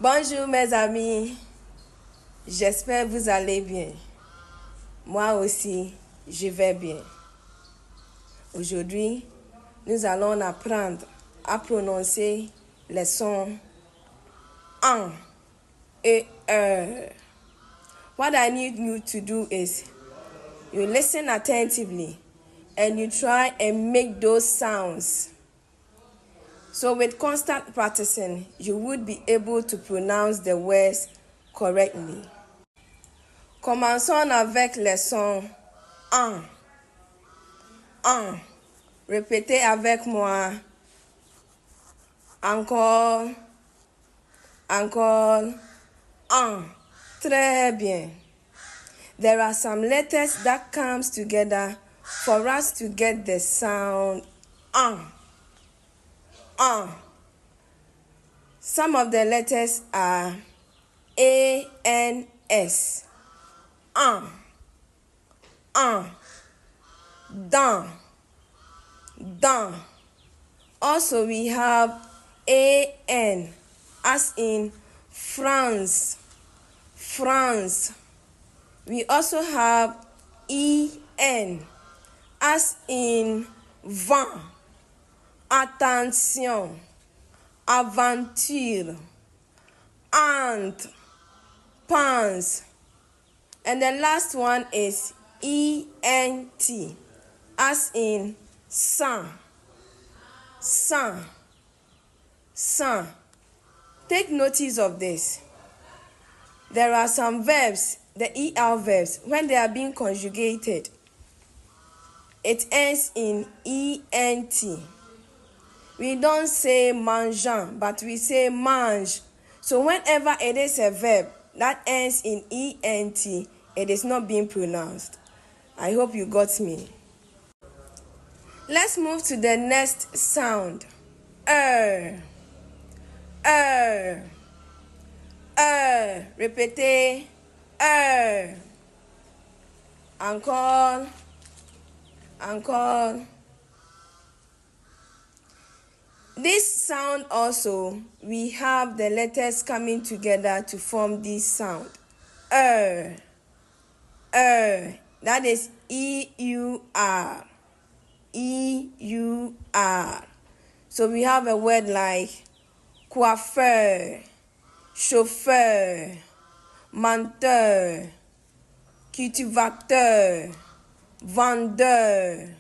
Bonjour mes amis, j'espère que vous allez bien. Moi aussi, je vais bien. Aujourd'hui, nous allons apprendre à prononcer les sons en et What I need you to do is you listen attentively and you try and make those sounds. So with constant practicing, you would be able to pronounce the words correctly. Commençons avec les sons en. En. Répétez avec moi. Encore. Encore. En. Très bien. There are some letters that comes together for us to get the sound en. Some of the letters are A, N, S. Dan. Also, we have A-N, as in France. We also have E-N, as in vent. Attention, aventure, ant, pense. And the last one is E-N-T, as in sang. Take notice of this. There are some verbs, the ER verbs, when they are being conjugated, it ends in ENT. We don't say mangeant, but we say mange. So whenever it is a verb that ends in ENT, it is not being pronounced. I hope you got me. Let's move to the next sound. Répétez. Encore. This sound also, we have the letters coming together to form this sound. That is E-U-R. E-U-R. So we have a word like coiffeur, chauffeur, menteur, cultivateur, vendeur.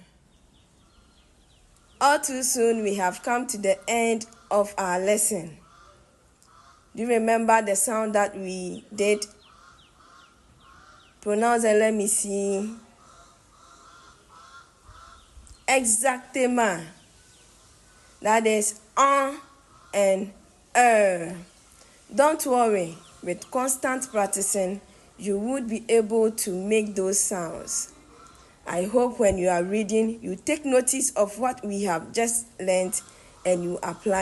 All too soon, we have come to the end of our lesson. Do you remember the sound that we did? Pronounce it, let me see. Exactement. That is en and Don't worry, with constant practicing, you would be able to make those sounds. I hope when you are reading, you take notice of what we have just learned and you apply